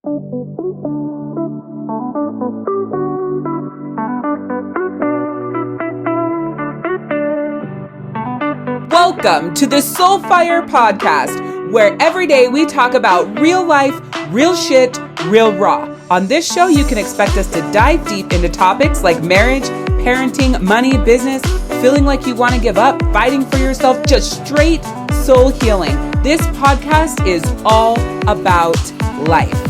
Welcome to the Soulfire Podcast, where every day we talk about real life, real shit, real raw. On this show, you can expect us to dive deep into topics like marriage, parenting, money, business, feeling like you want to give up, fighting for yourself, just straight soul healing. This podcast is all about life.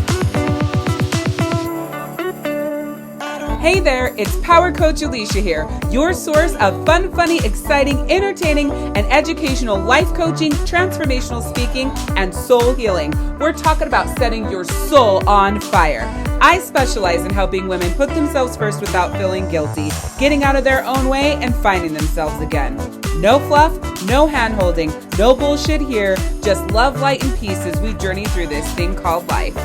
Hey there, it's Power Coach Alishia here, your source of fun, funny, exciting, entertaining, and educational life coaching, transformational speaking, and soul healing. We're talking about setting your soul on fire. I specialize in helping women put themselves first without feeling guilty, getting out of their own way, and finding themselves again. No fluff, no hand-holding, no bullshit here, just love, light, and peace as we journey through this thing called life.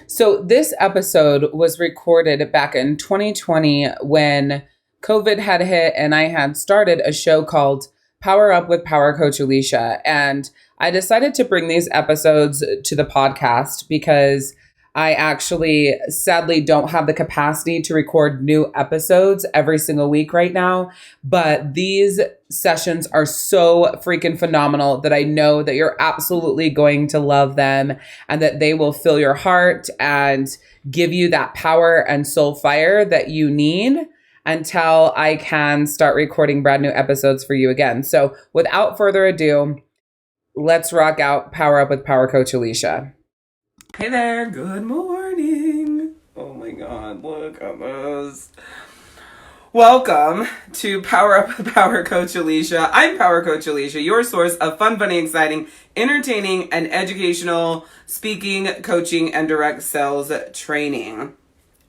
So this episode was recorded back in 2020 when COVID had hit and I had started a show called Power Up with Power Coach Alishia. And I decided to bring these episodes to the podcast because I actually sadly don't have the capacity to record new episodes every single week right now. But these sessions are so freaking phenomenal that I know that you're absolutely going to love them and that they will fill your heart and give you that power and soul fire that you need until I can start recording brand new episodes for you again. So without further ado, let's rock out Power Up with Power Coach Alishia. Hey there, good morning. Oh my God, look at this. Welcome to Power Up with Power Coach Alishia. I'm Power Coach Alishia, your source of fun, funny, exciting, entertaining, and educational speaking, coaching, and direct sales training.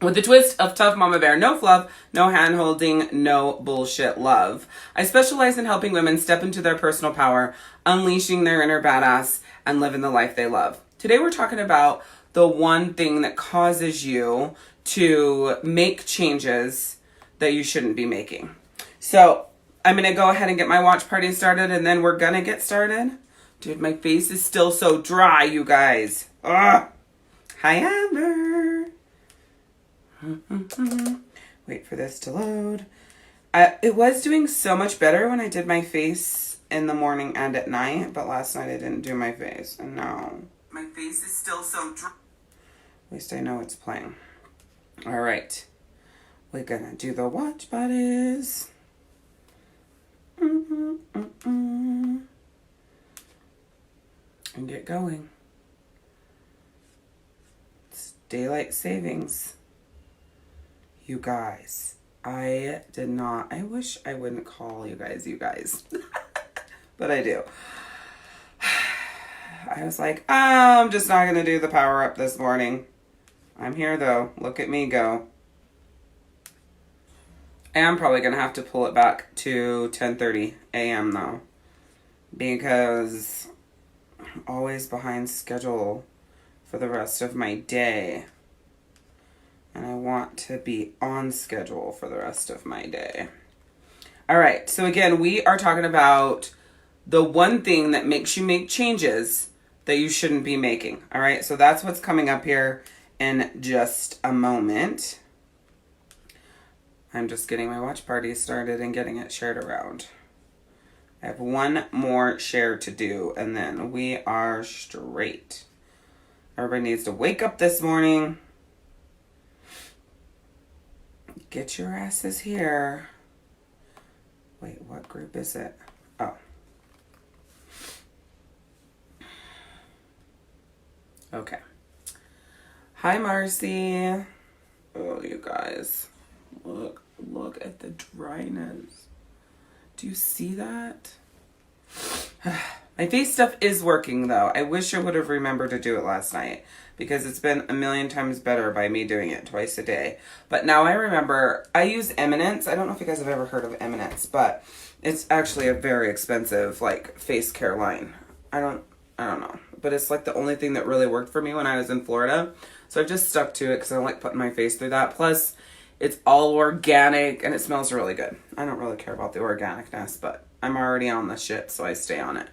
With a twist of tough mama bear, no fluff, no hand-holding, no bullshit love. I specialize in helping women step into their personal power, unleashing their inner badass, and living the life they love. Today we're talking about the one thing that causes you to make changes that you shouldn't be making. So I'm going to go ahead and get my watch party started and then we're going to get started. Dude, my face is still so dry, you guys. Ugh. Hi, Amber. Wait for this to load. It was doing so much better when I did my face in the morning and at night, but last night I didn't do my face. And now my face is still so dry. At least I know it's playing. All right. We're gonna do the watch buddies. And get going. It's daylight savings. You guys, I wish I wouldn't call you guys, but I do. I was like, I'm just not going to do the power up this morning. I'm here though. Look at me go. I am probably going to have to pull it back to 10:30 a.m. though, because I'm always behind schedule for the rest of my day. And I want to be on schedule for the rest of my day. All right. So again, we are talking about the one thing that makes you make changes that you shouldn't be making. All right. So that's what's coming up here in just a moment. I'm just getting my watch party started and getting it shared around. I have one more share to do and then we are straight. Everybody needs to wake up this morning. Get your asses here. Wait, what group is it? Oh. Okay. Hi, Marcy. Oh, you guys. Look at the dryness. Do you see that? My face stuff is working, though. I wish I would have remembered to do it last night, because it's been a million times better by me doing it twice a day. But now I remember, I use Eminence. I don't know if you guys have ever heard of Eminence, but it's actually a very expensive, like, face care line. I don't know. But it's, like, the only thing that really worked for me when I was in Florida. So I've just stuck to it because I don't like putting my face through that. Plus, It's all organic and it smells really good. I don't really care about the organicness, but I'm already on the shit, so I stay on it.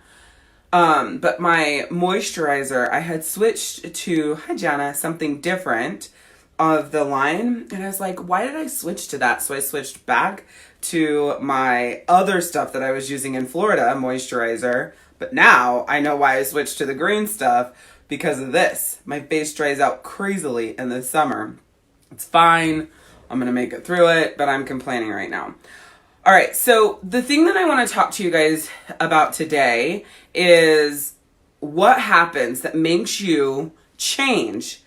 But my moisturizer, I had switched to, hi Jana, something different of the line. And I was like, why did I switch to that? So I switched back to my other stuff that I was using in Florida, moisturizer. But now I know why I switched to the green stuff, because of this. My face dries out crazily in the summer. It's fine. I'm going to make it through it, but I'm complaining right now. All right, so the thing that I want to talk to you guys about today is what happens that makes you change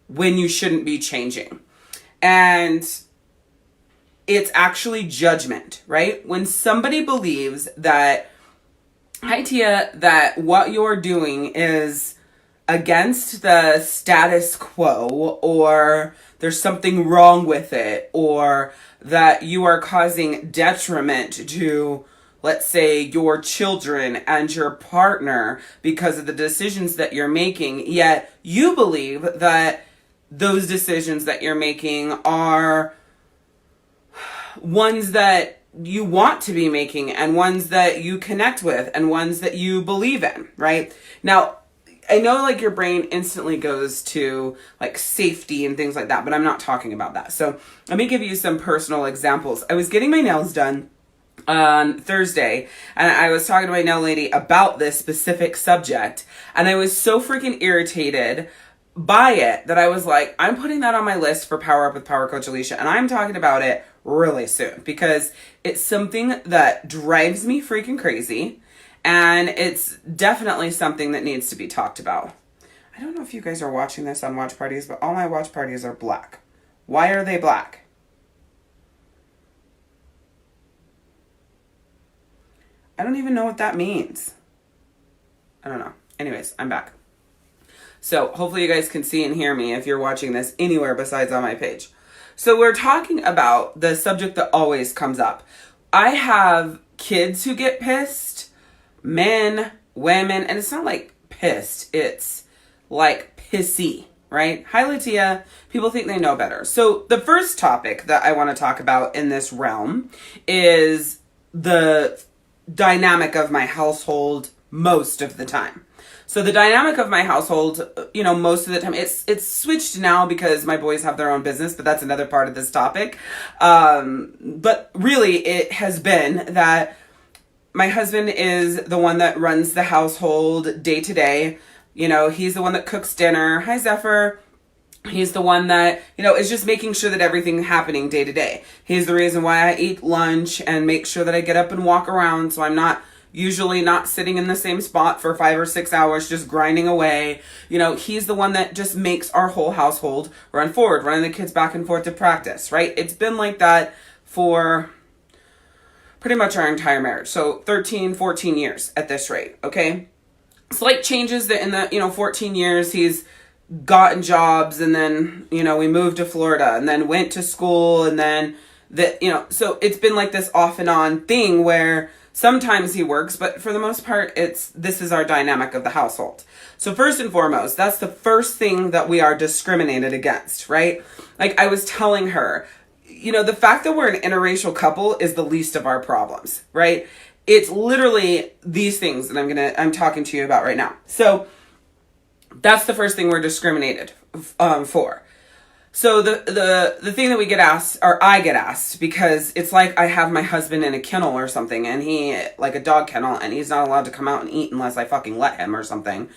when you shouldn't be changing. And it's actually judgment, right? When somebody believes that, hi Tia, that what you're doing is against the status quo, or there's something wrong with it, or that you are causing detriment to, let's say, your children and your partner because of the decisions that you're making, yet you believe that those decisions that you're making are ones that you want to be making and ones that you connect with and ones that you believe in, right? Now, I know like your brain instantly goes to like safety and things like that, but I'm not talking about that. So let me give you some personal examples. I was getting my nails done on Thursday and I was talking to my nail lady about this specific subject, and I was so freaking irritated by it that I was like, I'm putting that on my list for Power Up with Power Coach Alishia, and I'm talking about it really soon because it's something that drives me freaking crazy. And it's definitely something that needs to be talked about. I don't know if you guys are watching this on watch parties, but all my watch parties are black. Why are they black? I don't even know what that means. I don't know. Anyways, I'm back. So hopefully you guys can see and hear me if you're watching this anywhere besides on my page. So we're talking about the subject that always comes up. I have kids who get pissed, men, women, and it's not like pissed, it's like pissy, right? Hi, Latia. People think they know better. So the first topic that I want to talk about in this realm is the dynamic of my household most of the time. So the dynamic of my household, you know, most of the time, it's switched now because my boys have their own business, but that's another part of this topic. But really, it has been that my husband is the one that runs the household day to day. You know, he's the one that cooks dinner. Hi, Zephyr. He's the one that, you know, is just making sure that everything's happening day to day. He's the reason why I eat lunch and make sure that I get up and walk around, so I'm not usually not sitting in the same spot for 5 or 6 hours just grinding away. You know, he's the one that just makes our whole household run forward, running the kids back and forth to practice, right? It's been like that for pretty much our entire marriage. So 13, 14 years at this rate, okay? Slight changes that in the, 14 years he's gotten jobs, and then, we moved to Florida and then went to school, and then so it's been like this off and on thing where sometimes he works, but for the most part, this is our dynamic of the household. So first and foremost, that's the first thing that we are discriminated against, right? Like I was telling her, the fact that we're an interracial couple is the least of our problems, right? It's literally these things that I'm talking to you about right now. So that's the first thing we're discriminated for. So the thing that we get asked, or I get asked, because it's like I have my husband in a kennel or something, and he, like a dog kennel, and he's not allowed to come out and eat unless I fucking let him or something,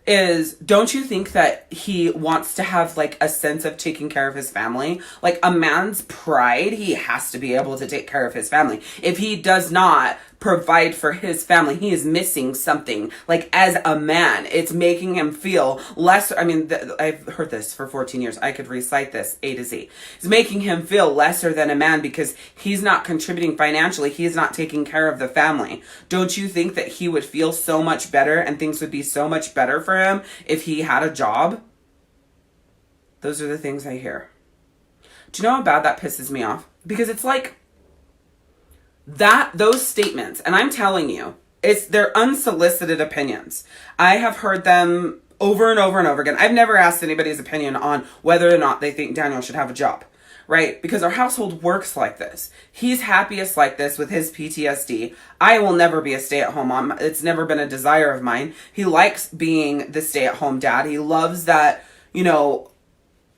is, don't you think that he wants to have like a sense of taking care of his family? Like a man's pride, he has to be able to take care of his family. If he does not provide for his family, he is missing something. Like as a man, it's making him feel less. I mean, I've heard this for 14 years. I could recite this A to Z. It's making him feel lesser than a man because he's not contributing financially. He's not taking care of the family. Don't you think that he would feel so much better and things would be so much better for him if he had a job? Those are the things I hear. Do you know how bad that pisses me off? Because it's like, those statements, and I'm telling you, they're unsolicited opinions. I have heard them over and over and over again. I've never asked anybody's opinion on whether or not they think Daniel should have a job, right? Because our household works like this. He's happiest like this with his PTSD. I will never be a stay-at-home mom. It's never been a desire of mine. He likes being the stay-at-home dad. He loves that,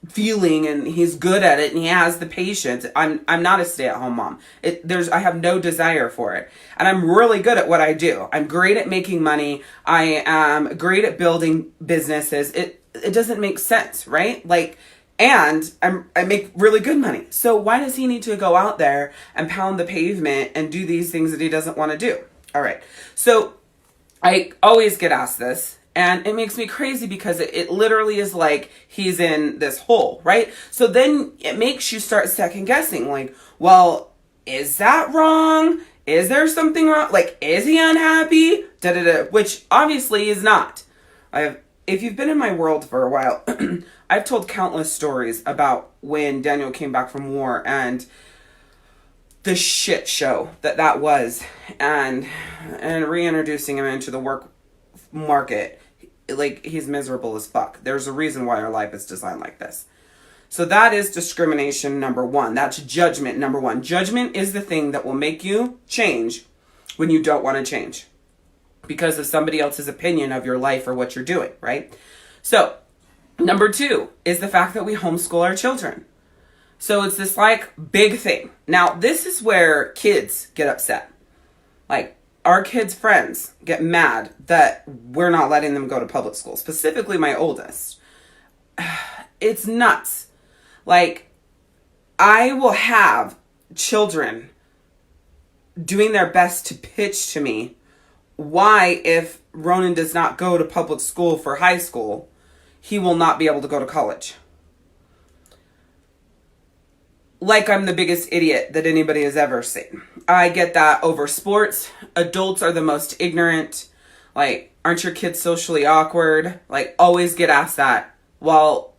feeling, and he's good at it, and he has the patience. I'm not a stay-at-home mom. I have no desire for it. And I'm really good at what I do. I'm great at making money. I am great at building businesses. It doesn't make sense, right? And I make really good money. So why does he need to go out there and pound the pavement and do these things that he doesn't want to do? All right. So I always get asked this, and it makes me crazy because it literally is like he's in this hole, right? So then it makes you start second guessing, well, is that wrong? Is there something wrong? Is he unhappy? Which obviously is not. If you've been in my world for a while, I've told countless stories about when Daniel came back from war and the shit show that was, and reintroducing him into the work market. He's miserable as fuck. There's a reason why our life is designed like this. So that is discrimination number one. That's judgment number one. Judgment is the thing that will make you change when you don't want to change, because of somebody else's opinion of your life or what you're doing, right? So, number two is the fact that we homeschool our children. So it's this big thing. Now, this is where kids get upset. Our kids' friends get mad that we're not letting them go to public school, specifically my oldest. It's nuts. I will have children doing their best to pitch to me why, if Ronan does not go to public school for high school, he will not be able to go to college. I'm the biggest idiot that anybody has ever seen. I get that over sports. Adults are the most ignorant. Aren't your kids socially awkward? Always get asked that while,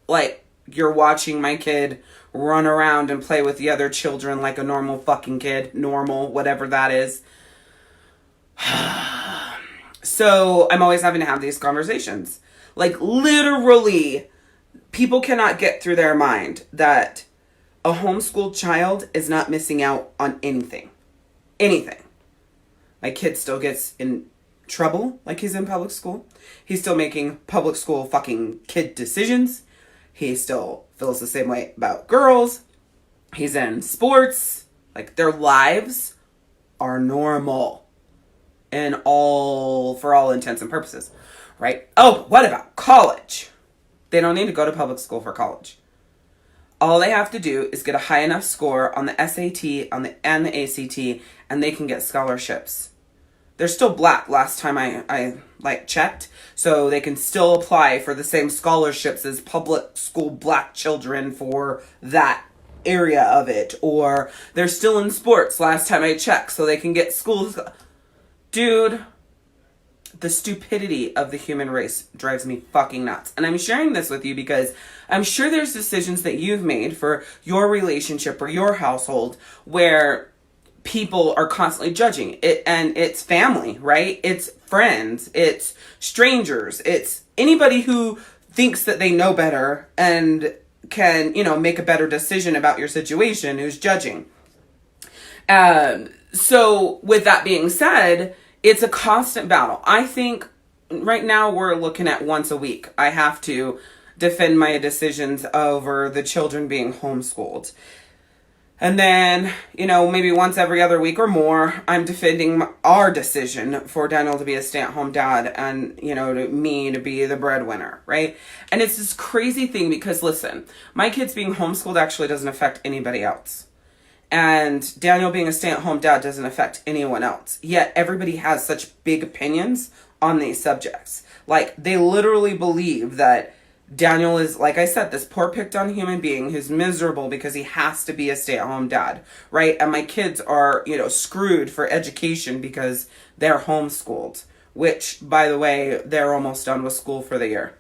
you're watching my kid run around and play with the other children like a normal fucking kid. Normal, whatever that is. So I'm always having to have these conversations. Literally, people cannot get through their mind that a homeschooled child is not missing out on anything. Anything. My kid still gets in trouble he's in public school. He's still making public school fucking kid decisions. He still feels the same way about girls. He's in sports. Their lives are normal. For all intents and purposes, right? Oh, what about college? They don't need to go to public school for college. All they have to do is get a high enough score on the SAT and the ACT, and they can get scholarships. They're still black last time I checked, so they can still apply for the same scholarships as public school black children for that area of it. Or they're still in sports last time I checked, so they can get schools. Dude, the stupidity of the human race drives me fucking nuts. And I'm sharing this with you because I'm sure there's decisions that you've made for your relationship or your household where people are constantly judging it, and it's family, right? It's friends, it's strangers, it's anybody who thinks that they know better and can, make a better decision about your situation who's judging. So with that being said, it's a constant battle. I think right now we're looking at once a week. I have to defend my decisions over the children being homeschooled. And then, maybe once every other week or more, I'm defending our decision for Daniel to be a stay-at-home dad and, me to be the breadwinner, right? And it's this crazy thing because, listen, my kids being homeschooled actually doesn't affect anybody else. And Daniel being a stay-at-home dad doesn't affect anyone else. Yet everybody has such big opinions on these subjects. They literally believe that Daniel is, like I said, this poor picked on human being who's miserable because he has to be a stay-at-home dad, right? And my kids are, screwed for education because they're homeschooled, which, by the way, they're almost done with school for the year.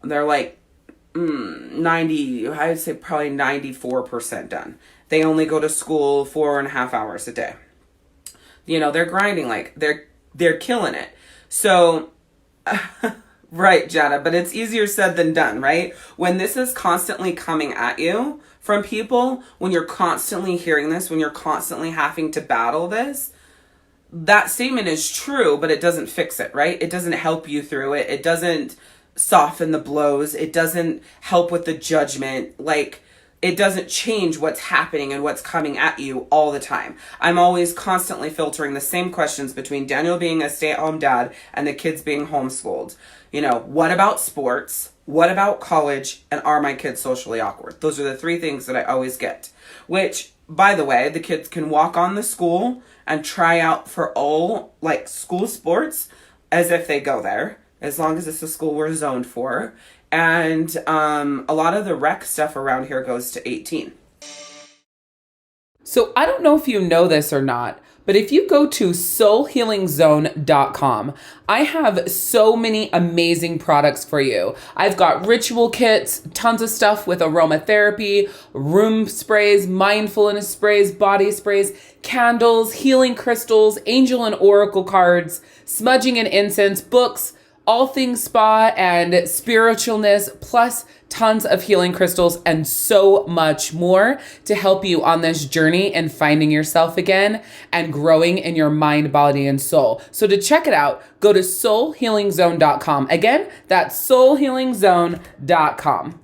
They're 90, I would say probably 94% done. They only go to school 4.5 hours a day. They're grinding, they're killing it. So Right, Jana, but it's easier said than done, right? When this is constantly coming at you from people, when you're constantly hearing this, when you're constantly having to battle this, that statement is true, but it doesn't fix it, right? It doesn't help you through it. It doesn't soften the blows. It doesn't help with the judgment. Like, it doesn't change what's happening and what's coming at you all the time. I'm always constantly filtering the same questions between Daniel being a stay-at-home dad and the kids being homeschooled. You know, what about sports? What about college? And are my kids socially awkward? Those are the three things that I always get. Which, by the way, the kids can walk on the school and try out for all, like, school sports as if they go there, as long as it's a school we're zoned for. And a lot of the rec stuff around here goes to 18. So I don't know if you know this or not, but if you go to soulhealingzone.com, I have so many amazing products for you. I've got ritual kits, tons of stuff with aromatherapy, room sprays, mindfulness sprays, body sprays, candles, healing crystals, angel and oracle cards, smudging and incense, books, all things spa and spiritualness, plus tons of healing crystals and so much more to help you on this journey and finding yourself again and growing in your mind, body, and soul. So to check it out, go to soulhealingzone.com. Again, that's soulhealingzone.com.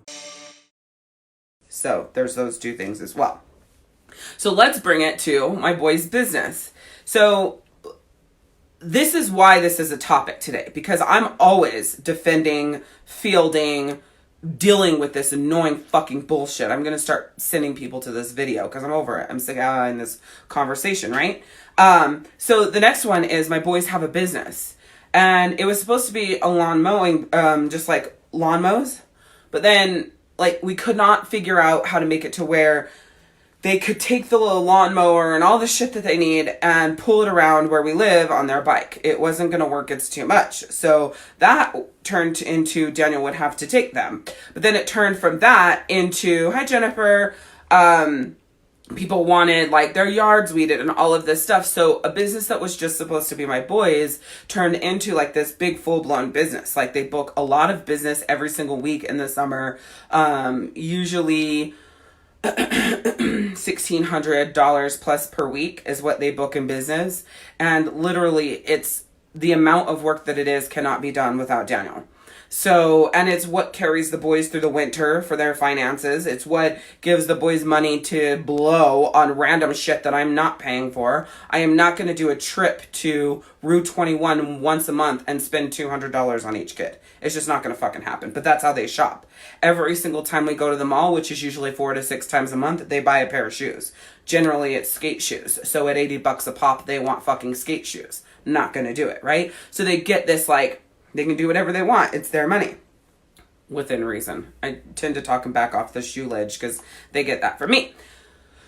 So there's those two things as well. So let's bring it to my boy's business. So this is why this is a topic today, because I'm always defending, fielding, dealing with this annoying fucking bullshit. I'm going to start sending people to this video because I'm over it. I'm sick in this conversation, right? So the next one is my boys have a business, and it was supposed to be a lawn mowing, just like lawn mows, but then like we could not figure out how to make it to where they could take the little lawnmower and all the shit that they need and pull it around where we live on their bike. It wasn't going to work. It's too much. So that turned into Daniel would have to take them. But then it turned from that into, hi, Jennifer. People wanted like their yards weeded and all of this stuff. So a business that was just supposed to be my boys turned into like this big full-blown business. Like they book a lot of business every single week in the summer. Usually $1,600 plus per week is what they book in business. And literally it's the amount of work that it is cannot be done without Daniel. So, and it's what carries the boys through the winter for their finances. It's what gives the boys money to blow on random shit that I'm not paying for. I am not going to do a trip to Route 21 once a month and spend $200 on each kid. It's just not going to fucking happen. But that's how they shop. Every single time we go to the mall, which is usually 4 to 6 times a month, they buy a pair of shoes. Generally, it's skate shoes. So at $80 a pop, they want fucking skate shoes. Not going to do it, right? So they get this like, they can do whatever they want. It's their money. Within reason. I tend to talk them back off the shoe ledge because they get that from me.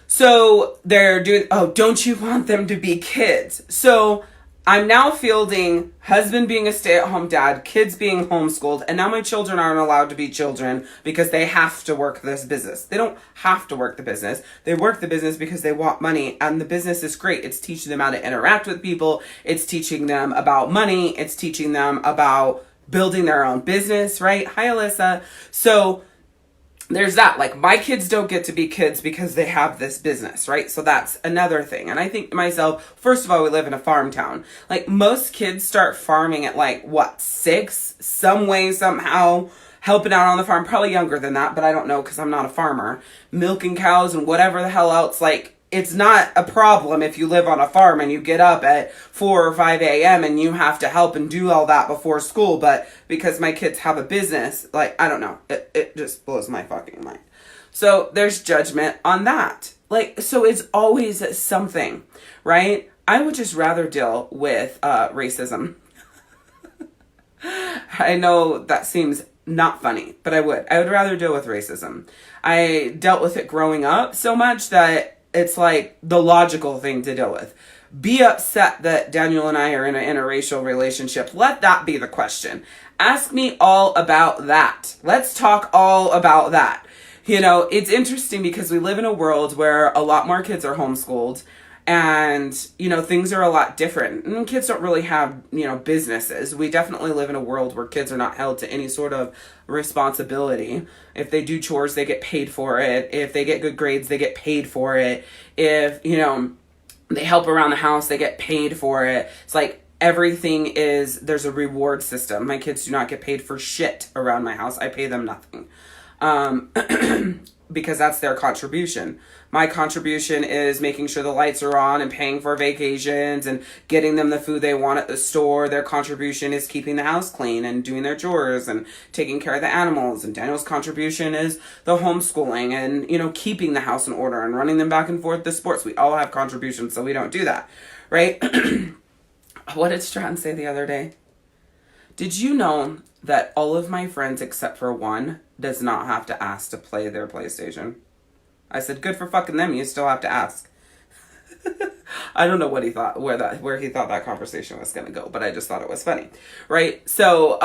So they're doing, oh, don't you want them to be kids? So I'm now fielding husband being a stay-at-home dad, kids being homeschooled, and now my children aren't allowed to be children because they have to work this business. They don't have to work the business. They work the business because they want money, and the business is great. It's teaching them how to interact with people. It's teaching them about money. It's teaching them about building their own business, right? Hi, Alyssa. So there's that. Like, my kids don't get to be kids because they have this business, right? So that's another thing. And I think to myself, first of all, we live in a farm town. Like, most kids start farming at like, what, 6? Some way, somehow, helping out on the farm. Probably younger than that, but I don't know because I'm not a farmer. Milking cows and whatever the hell else. Like, it's not a problem if you live on a farm and you get up at 4 or 5 a.m. and you have to help and do all that before school. But because my kids have a business, like, I don't know. It just blows my fucking mind. So there's judgment on that. Like, so it's always something, right? I would just rather deal with racism. I know that seems not funny, but I would rather deal with racism. I dealt with it growing up so much that it's like the logical thing to deal with. Be upset that Daniel and I are in an interracial relationship. Let that be the question. Ask me all about that. Let's talk all about that. You know, it's interesting because we live in a world where a lot more kids are homeschooled. And, you know, things are a lot different. And kids don't really have, you know, businesses. We definitely live in a world where kids are not held to any sort of responsibility. If they do chores, they get paid for it. If they get good grades, they get paid for it. If, you know, they help around the house, they get paid for it. It's like everything is, there's a reward system. My kids do not get paid for shit around my house. I pay them nothing. Because that's their contribution. My contribution is making sure the lights are on and paying for vacations and getting them the food they want at the store. Their contribution is keeping the house clean and doing their chores and taking care of the animals. And Daniel's contribution is the homeschooling and, you know, keeping the house in order and running them back and forth to sports. We all have contributions, so we don't do that, right? What did Stratton say the other day? Did you know that all of my friends except for one does not have to ask to play their PlayStation? I said, good for fucking them. You still have to ask. I don't know what he thought, where he thought that conversation was going to go, but I just thought it was funny, right? So,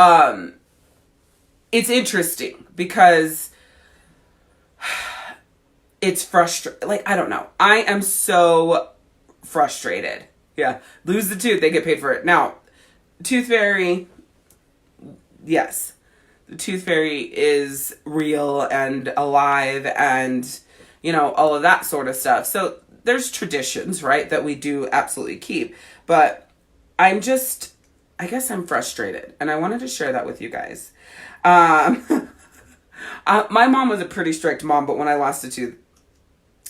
it's interesting because it's frustrating. Like, I don't know. I am so frustrated. Yeah. Lose the tooth. They get paid for it. Now, Tooth Fairy, yes, the Tooth Fairy is real and alive and, you know, all of that sort of stuff. So there's traditions, right, that we do absolutely keep. But I guess I'm frustrated. And I wanted to share that with you guys. My mom was a pretty strict mom, but when I lost a tooth,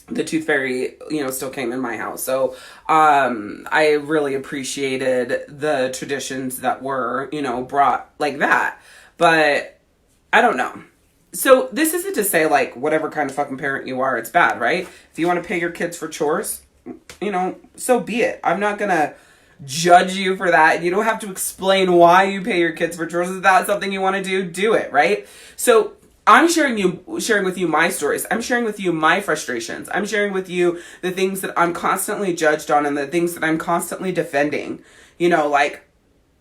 the Tooth Fairy, you know, still came in my house. So, I really appreciated the traditions that were, you know, brought like that. But I don't know. So this isn't to say like whatever kind of fucking parent you are, it's bad, right? If you want to pay your kids for chores, you know, so be it. I'm not going to judge you for that. You don't have to explain why you pay your kids for chores. If that's something you want to do it, right? So I'm sharing with you my stories. I'm sharing with you my frustrations. I'm sharing with you the things that I'm constantly judged on and the things that I'm constantly defending. You know, like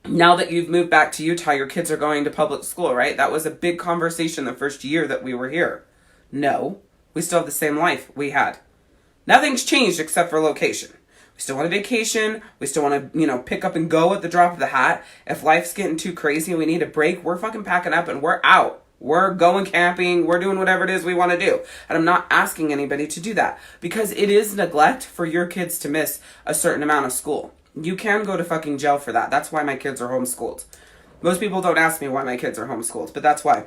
now that you've moved back to Utah, your kids are going to public school, right? That was a big conversation the first year that we were here. No, we still have the same life we had. Nothing's changed except for location. We still want a vacation. We still want to, you know, pick up and go at the drop of the hat. If life's getting too crazy and we need a break, we're fucking packing up and we're out. We're going camping. We're doing whatever it is we want to do. And I'm not asking anybody to do that because it is neglect for your kids to miss a certain amount of school. You can go to fucking jail for that. That's why my kids are homeschooled. Most people don't ask me why my kids are homeschooled, but that's why.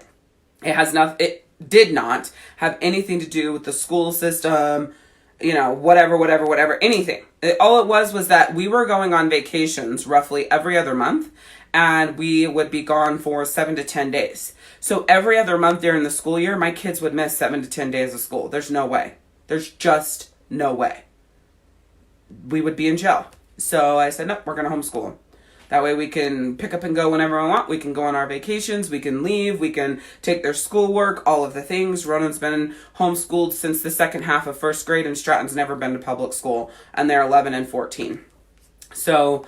It did not have anything to do with the school system, you know, whatever, anything. All it was that we were going on vacations roughly every other month, and we would be gone for 7 to 10 days. So every other month during the school year, my kids would miss 7 to 10 days of school. There's no way. There's just no way. We would be in jail. So I said, nope, we're going to homeschool them. That way we can pick up and go whenever we want. We can go on our vacations. We can leave. We can take their schoolwork, all of the things. Ronan's been homeschooled since the second half of first grade, and Stratton's never been to public school, and they're 11 and 14. So,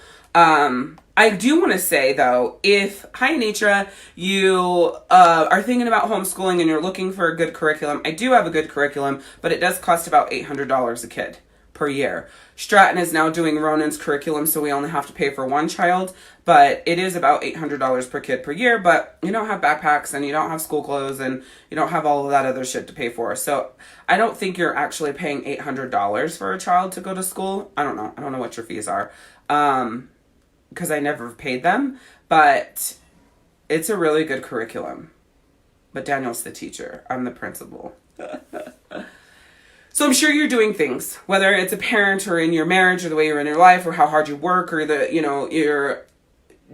I do want to say, though, if, hi, Anitra, you are thinking about homeschooling and you're looking for a good curriculum, I do have a good curriculum, but it does cost about $800 a kid per year. Stratton is now doing Ronan's curriculum, so we only have to pay for one child, but it is about $800 per kid per year, but you don't have backpacks and you don't have school clothes and you don't have all of that other shit to pay for. So I don't think you're actually paying $800 for a child to go to school. I don't know. I don't know what your fees are. Because I never paid them, but it's a really good curriculum. But Daniel's the teacher. I'm the principal. So I'm sure you're doing things, whether it's a parent or in your marriage or the way you're in your life or how hard you work or your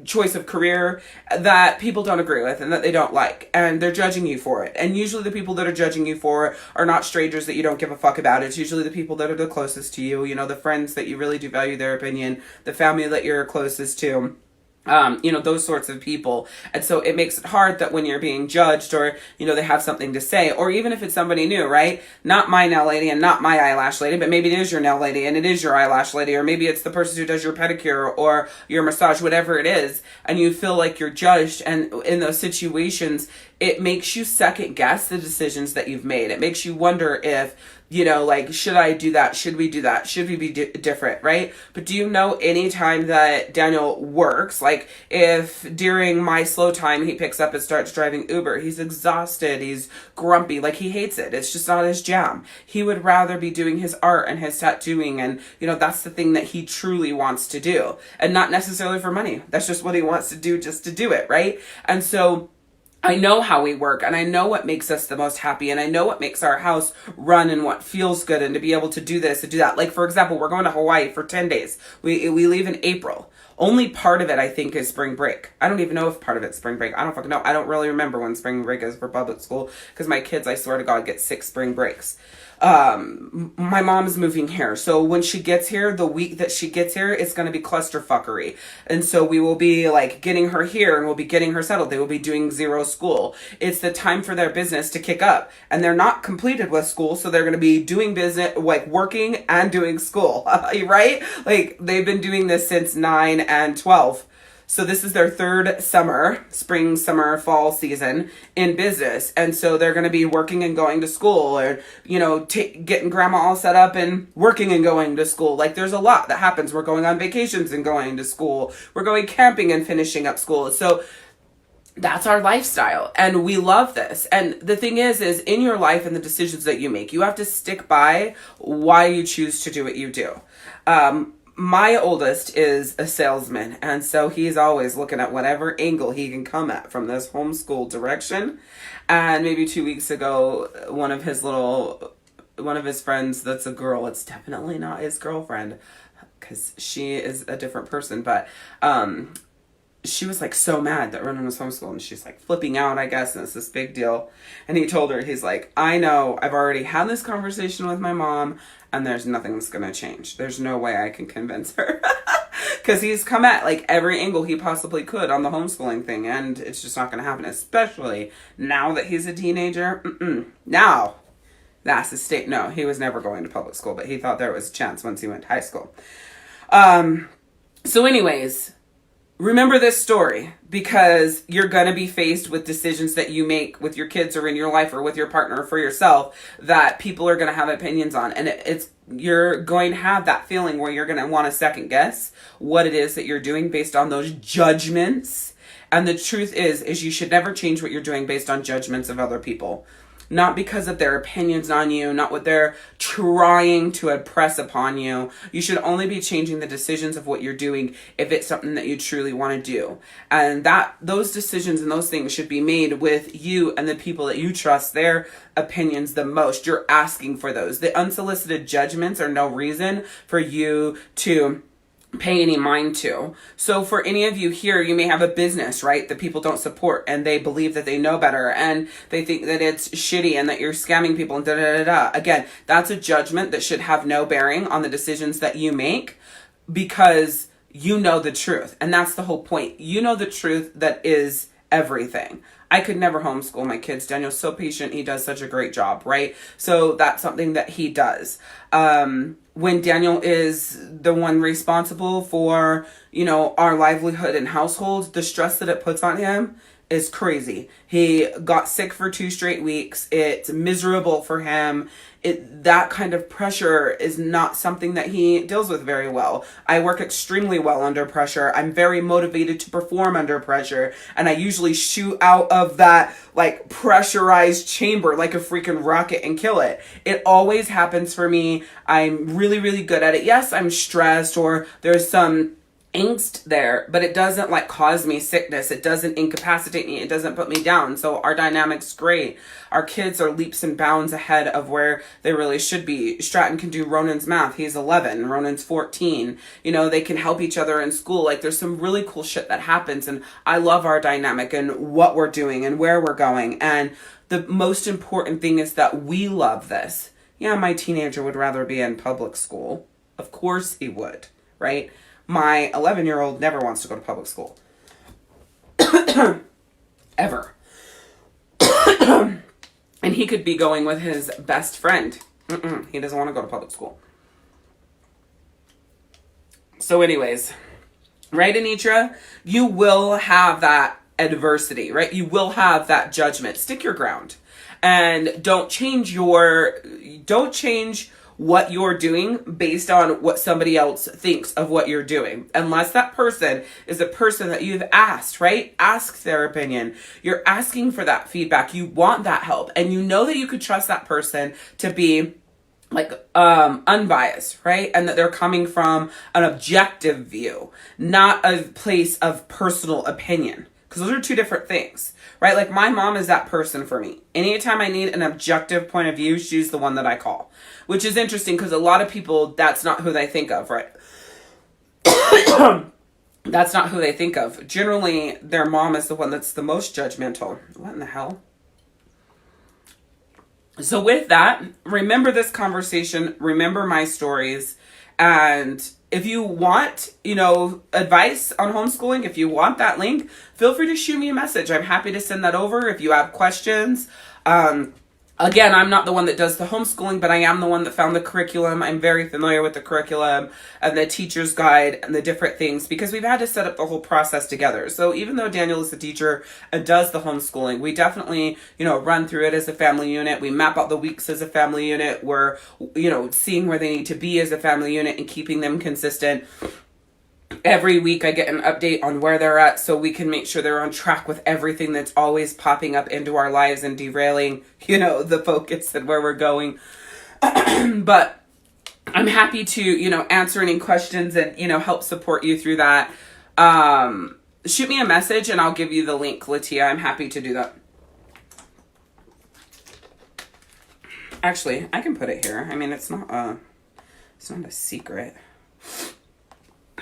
choice of career that people don't agree with and that they don't like, and they're judging you for it. And usually the people that are judging you for it are not strangers that you don't give a fuck about. It's usually the people that are the closest to you, the friends that you really do value their opinion, the family that you're closest to. Those sorts of people. And so it makes it hard that when you're being judged or, they have something to say, or even if it's somebody new, right? Not my nail lady and not my eyelash lady, but maybe it is your nail lady and it is your eyelash lady, or maybe it's the person who does your pedicure or your massage, whatever it is. And you feel like you're judged. And in those situations, it makes you second guess the decisions that you've made. It makes you wonder if, like, should I do that? Should we do that? Should we be different, right? But do you know any time that Daniel works, like if during my slow time he picks up and starts driving Uber, he's exhausted, he's grumpy, like he hates it. It's just not his jam. He would rather be doing his art and his tattooing, and that's the thing that he truly wants to do, and not necessarily for money. That's just what he wants to do, just to do it, right? And so I know how we work, and I know what makes us the most happy, and I know what makes our house run and what feels good, and to be able to do this and do that. Like, for example, we're going to Hawaii for 10 days. We leave in April. Only part of it, I think, is spring break. I don't even know if part of it's spring break. I don't fucking know. I don't really remember when spring break is for public school, because my kids, I swear to God, get 6 spring breaks. My mom's moving here. So when she gets here, the week that she gets here, it's going to be clusterfuckery. And so we will be like getting her here, and we'll be getting her settled. They will be doing 0 school. It's the time for their business to kick up, and they're not completed with school. So they're going to be doing business, like working and doing school, right? Like they've been doing this since 9 and 12. So this is their 3rd summer, spring, summer, fall season in business. And so they're going to be working and going to school, or, getting grandma all set up and working and going to school. Like there's a lot that happens. We're going on vacations and going to school. We're going camping and finishing up school. So that's our lifestyle, and we love this. And the thing is in your life and the decisions that you make, you have to stick by why you choose to do what you do. My oldest is a salesman, and so he's always looking at whatever angle he can come at from this homeschool direction. And maybe 2 weeks ago, one of his friends that's a girl, it's definitely not his girlfriend, because she is a different person, but she was like so mad that Ronan was homeschooled, and she's like flipping out, I guess, and it's this big deal. And he told her, he's like, I know, I've already had this conversation with my mom, and there's nothing that's going to change. There's no way I can convince her. Because he's come at like every angle he possibly could on the homeschooling thing, and it's just not going to happen, especially now that he's a teenager. Now, that's the state. No, he was never going to public school, but he thought there was a chance once he went to high school. So anyways, remember this story, because you're going to be faced with decisions that you make with your kids or in your life or with your partner or for yourself that people are going to have opinions on. And you're going to have that feeling where you're going to want to second guess what it is that you're doing based on those judgments. And the truth is you should never change what you're doing based on judgments of other people. Not because of their opinions on you, not what they're trying to impress upon you. You should only be changing the decisions of what you're doing if it's something that you truly want to do. And those decisions and those things should be made with you and the people that you trust their opinions the most. You're asking for those. The unsolicited judgments are no reason for you to pay any mind to. So for any of you here, you may have a business, right, that people don't support, and they believe that they know better, and they think that it's shitty and that you're scamming people and da-da-da-da. Again, that's a judgment that should have no bearing on the decisions that you make, because you know the truth. And that's the whole point. You know the truth that is everything. I could never homeschool my kids. Daniel's so patient. He does such a great job, right? So that's something that he does. When Daniel is the one responsible for, our livelihood and household, the stress that it puts on him is crazy. He got sick for 2 straight weeks. It's miserable for him. That kind of pressure is not something that he deals with very well. I work extremely well under pressure. I'm very motivated to perform under pressure. And I usually shoot out of that like pressurized chamber like a freaking rocket and kill it. It always happens for me. I'm really, really good at it. Yes, I'm stressed, or there's some angst there, but it doesn't like cause me sickness. It doesn't incapacitate me. It doesn't put me down. So our dynamic's great. Our kids are leaps and bounds ahead of where they really should be. Stratton can do Ronan's math. He's 11. Ronan's 14. They can help each other in school. Like there's some really cool shit that happens, and I love our dynamic and what we're doing and where we're going. And the most important thing is that we love this. Yeah, my teenager would rather be in public school. Of course he would, right? My 11-year-old never wants to go to public school. Ever. And he could be going with his best friend. He doesn't want to go to public school. So anyways, right, Anitra? You will have that adversity, right? You will have that judgment. Stick your ground and don't change what you're doing based on what somebody else thinks of what you're doing. Unless that person is a person that you've asked, right? Ask their opinion. You're asking for that feedback. You want that help. And you know that you could trust that person to be like unbiased, right? And that they're coming from an objective view, not a place of personal opinion. Because those are two different things, right? Like my mom is that person for me. Anytime I need an objective point of view, she's the one that I call. Which is interesting because a lot of people, that's not who they think of, right? That's not who they think of. Generally, their mom is the one that's the most judgmental. What in the hell? So with that, remember this conversation, remember my stories, and if you want, advice on homeschooling, if you want that link, feel free to shoot me a message. I'm happy to send that over if you have questions. Again, I'm not the one that does the homeschooling, but I am the one that found the curriculum. I'm very familiar with the curriculum and the teacher's guide and the different things because we've had to set up the whole process together. So even though Daniel is the teacher and does the homeschooling, we definitely, run through it as a family unit. We map out the weeks as a family unit. We're, seeing where they need to be as a family unit and keeping them consistent. Every week I get an update on where they're at so we can make sure they're on track with everything that's always popping up into our lives and derailing, the focus and where we're going. But I'm happy to, answer any questions and, help support you through that. Shoot me a message and I'll give you the link, Latia. I'm happy to do that. Actually, I can put it here. I mean, it's not a secret.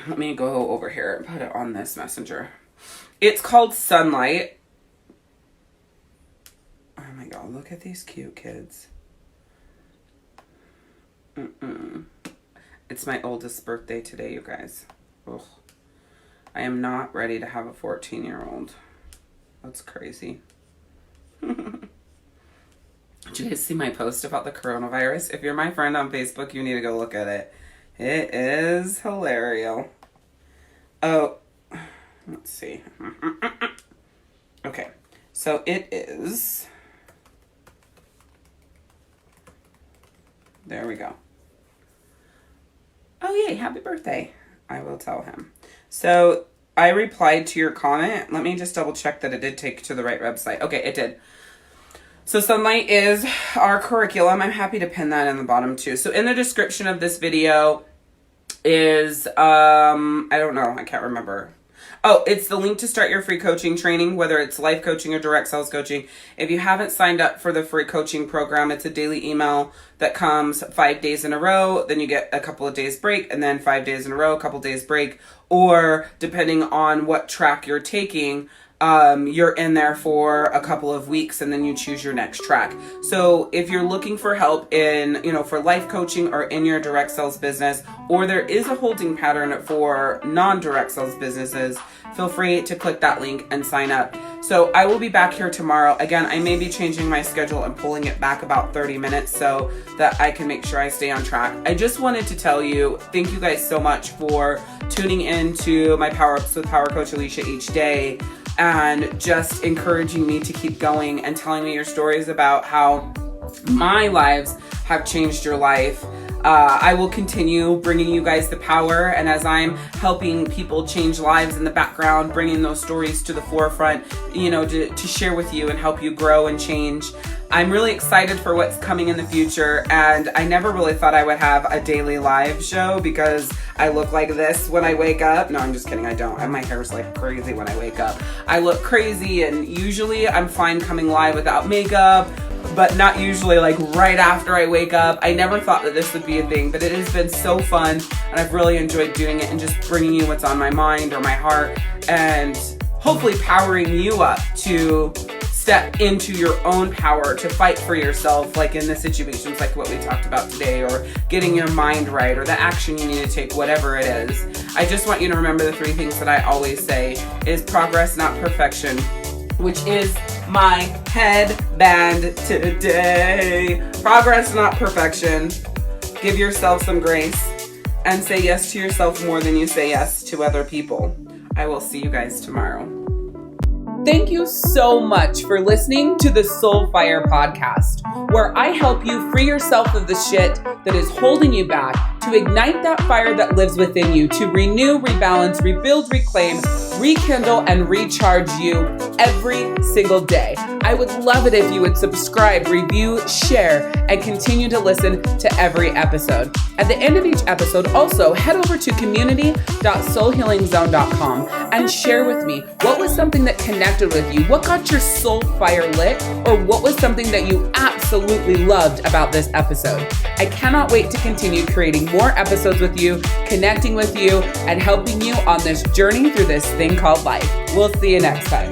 Let me go over here and put it on this messenger. It's called Sunlight. Oh my God, look at these cute kids. It's my oldest birthday today, you guys. Ugh. I am not ready to have a 14-year-old. That's crazy. Did you guys see my post about the coronavirus? If you're my friend on Facebook, you need to go look at it. It is hilarious. Oh, let's see. Okay, so it is. There we go. Oh, yay, happy birthday. I will tell him. So I replied to your comment. Let me just double check that it did take to the right website. Okay, it did. So Sunlight is our curriculum. I'm happy to pin that in the bottom too. So in the description of this video is, I don't know, I can't remember. Oh, it's the link to start your free coaching training, whether it's life coaching or direct sales coaching. If you haven't signed up for the free coaching program, it's a daily email that comes 5 days in a row. Then you get a couple of days break and then 5 days in a row, a couple days break. Or depending on what track you're taking, you're in there for a couple of weeks and then you choose your next track. So if you're looking for help in, for life coaching or in your direct sales business, or there is a holding pattern for non-direct sales businesses, feel free to click that link and sign up. So I will be back here tomorrow. Again, I may be changing my schedule and pulling it back about 30 minutes so that I can make sure I stay on track. I just wanted to tell you, thank you guys so much for tuning in to my Power Ups with Power Coach Alishia each day, and just encouraging me to keep going and telling me your stories about how my lives have changed your life. I will continue bringing you guys the power, and as I'm helping people change lives in the background, bringing those stories to the forefront, to share with you and help you grow and change. I'm really excited for what's coming in the future, and I never really thought I would have a daily live show because I look like this when I wake up. No, I'm just kidding, I don't. My hair's like crazy when I wake up. I look crazy, and usually I'm fine coming live without makeup, but not usually like right after I wake up. I never thought that this would be a thing, but it has been so fun, and I've really enjoyed doing it and just bringing you what's on my mind or my heart, and hopefully powering you up to step into your own power to fight for yourself, like in the situations like what we talked about today, or getting your mind right, or the action you need to take, whatever it is. I just want you to remember the 3 things that I always say is progress, not perfection, which is my headband today. Progress, not perfection. Give yourself some grace and say yes to yourself more than you say yes to other people. I will see you guys tomorrow. Thank you so much for listening to the Soul Fire podcast, where I help you free yourself of the shit that is holding you back, to ignite that fire that lives within you, to renew, rebalance, rebuild, reclaim, rekindle, and recharge you every single day. I would love it if you would subscribe, review, share, and continue to listen to every episode. At the end of each episode, also head over to community.soulhealingzone.com and share with me what was something that connected with you, what got your soul fire lit, or what was something that you absolutely loved about this episode. I cannot wait to continue creating more episodes with you, connecting with you, and helping you on this journey through this thing called life. We'll see you next time.